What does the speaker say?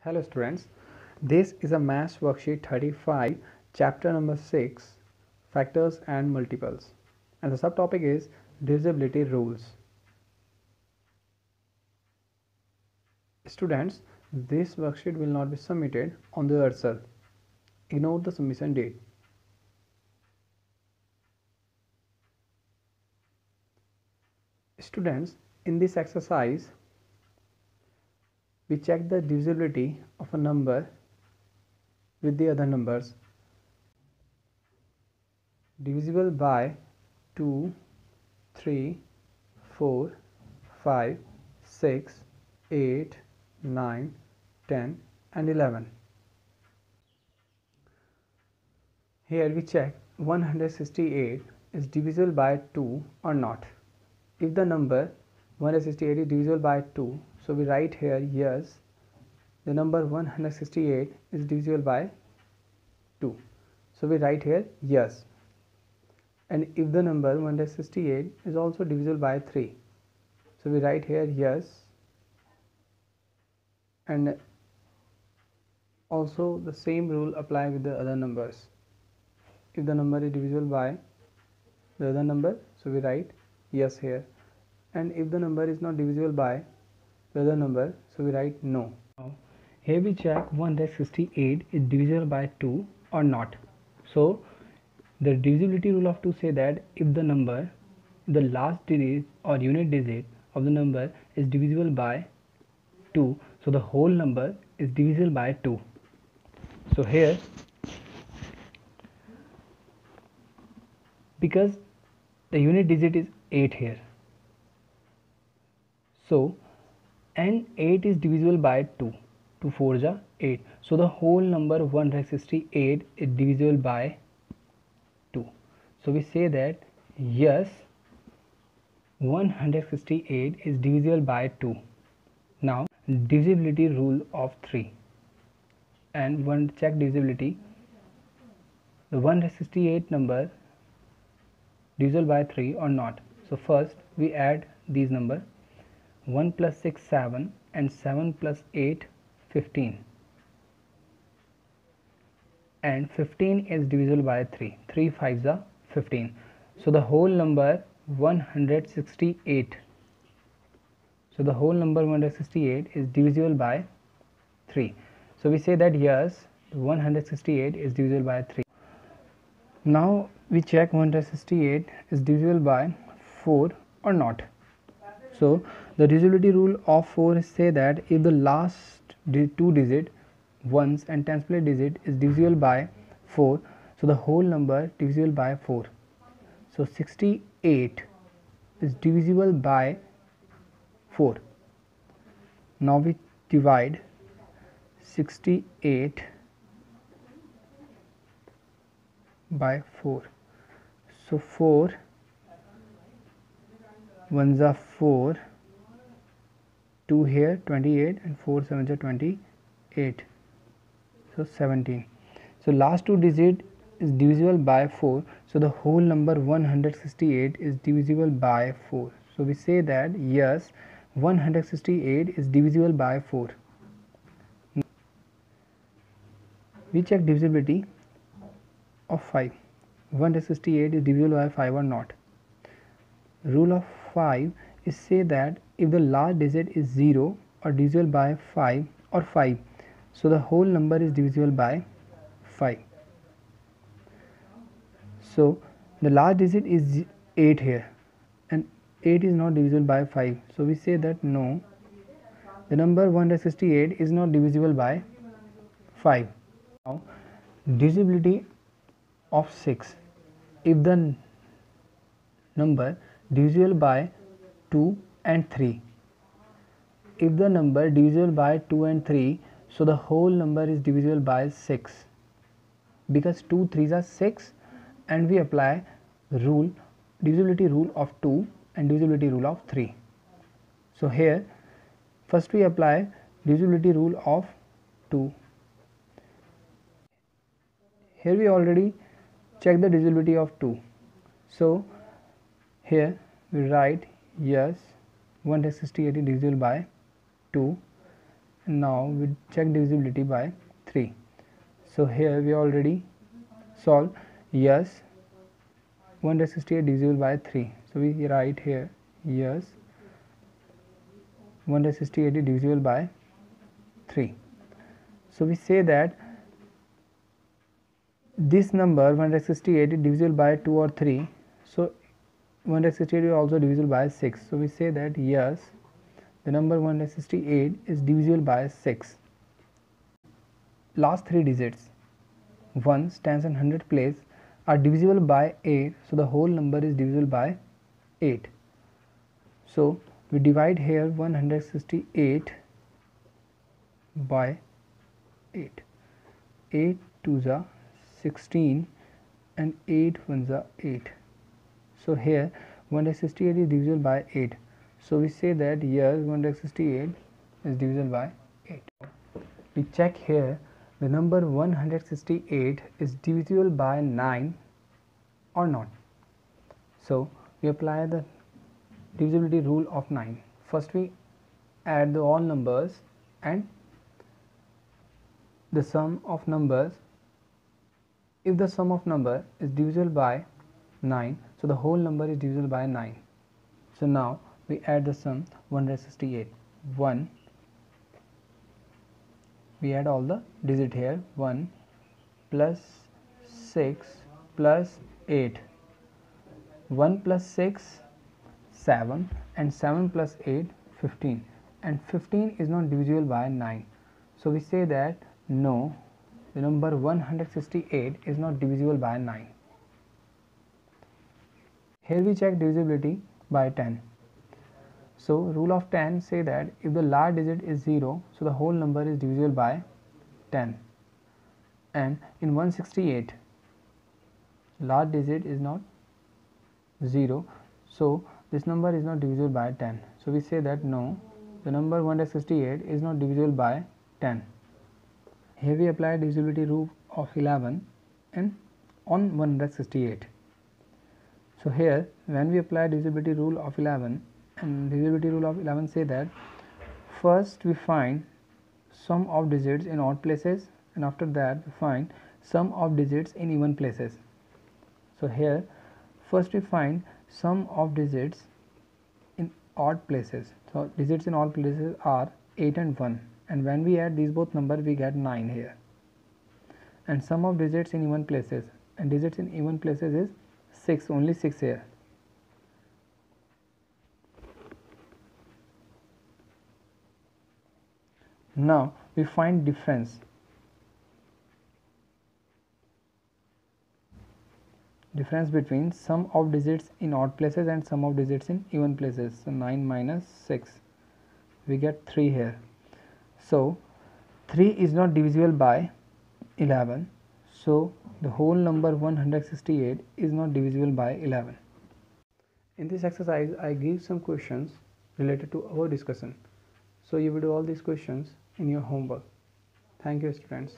Hello students, this is a maths worksheet 35, chapter number 6, factors and multiples, and the subtopic is divisibility rules. Students, this worksheet will not be submitted on the yourself. Ignore the submission date. Students, in this exercise, we check the divisibility of a number with the other numbers. Divisible by 2, 3, 4, 5, 6, 8, 9, 10 and 11. Here we check 168 is divisible by 2 or not. If the number 168 is divisible by 2, so we write here yes, the number 168 is divisible by 2. So we write here yes. And if the number 168 is also divisible by 3, so we write here yes, and also the same rule apply with the other numbers. If the number is divisible by the other number, so we write yes here, and if the number is not divisible by the other number, so we write no. Now here we check 168 is divisible by 2 or not. So the divisibility rule of 2 say that if the number, the last digit or unit digit of the number is divisible by 2, so the whole number is divisible by 2. So here, because the unit digit is 8 here, so and 8 is divisible by 2, 2 4 ja 8, so the whole number 168 is divisible by 2. So we say that yes, 168 is divisible by 2. Now divisibility rule of 3, and one check divisibility, the 168 number divisible by 3 or not. So first we add these numbers, 1 plus 6 7 and 7 plus 8 15, and 15 is divisible by 3, 3 5s are 15, so the whole number 168, so the whole number 168 is divisible by 3. So we say that yes, 168 is divisible by 3. Now we check 168 is divisible by 4 or not. So the divisibility rule of 4 is say that if the last two digit ones and tens place digit is divisible by 4, so the whole number divisible by 4. So 68 is divisible by 4. Now we divide 68 by 4. So 4 ones are 4, 2 here 28 and 4 sevens are 28, so 17. So last two digit is divisible by 4, so the whole number 168 is divisible by 4. So we say that yes, 168 is divisible by 4. We check divisibility of 5. 168 is divisible by 5 or not. Rule of 5 is say that if the last digit is 0 or divisible by 5 or 5, so the whole number is divisible by 5. So the last digit is 8 here, and 8 is not divisible by 5, so we say that no, the number 168 is not divisible by 5. Now divisibility of 6, if the number divisible by 2 and 3, if the number divisible by 2 and 3, so the whole number is divisible by 6, because 2 3s are 6, and we apply rule, divisibility rule of 2 and divisibility rule of 3. So here first we apply divisibility rule of 2. Here we already check the divisibility of 2, so here we write yes, 168 is divisible by 2, and now we check divisibility by 3. So here we already solve. Yes, 168 divisible by 3. So we write here yes, 168 is divisible by 3. So we say that this number 168 is divisible by 2 or 3. So 168 is also divisible by 6. So we say that yes, the number 168 is divisible by 6. Last 3 digits, ones, tens and hundred place, are divisible by 8. So the whole number is divisible by 8. So we divide here 168 by 8. 8 2s are 16 and 8 1s are 8. So here 168 is divisible by 8. So we say that yes, 168 is divisible by 8. We check here the number 168 is divisible by 9 or not. So we apply the divisibility rule of 9. First we add the all numbers and the sum of numbers. If the sum of number is divisible by 9, so the whole number is divisible by 9. So now we add the sum 168. 1, we add all the digit here, 1 plus 6 plus 8. 1 plus 6 7 and 7 plus 8 15, and 15 is not divisible by 9. So we say that no, the number 168 is not divisible by 9. Here we check divisibility by 10. So rule of 10 say that if the large digit is 0, so the whole number is divisible by 10. And in 168 large digit is not 0, so this number is not divisible by 10. So we say that no, the number 168 is not divisible by 10. Here we apply divisibility rule of 11 and on 168. So here when we apply divisibility rule of 11, and divisibility rule of 11 say that first we find sum of digits in odd places, and after that we find sum of digits in even places. So here first we find sum of digits in odd places. So digits in odd places are 8 and 1, and when we add these both numbers we get 9 here. And sum of digits in even places, and digits in even places is 6, only 6 here. Now we find difference. Difference between sum of digits in odd places and sum of digits in even places. So 9 minus 6, we get 3 here. So 3 is not divisible by 11. So the whole number 168 is not divisible by 11. In this exercise I give some questions related to our discussion. So you will do all these questions in your homework. Thank you, students.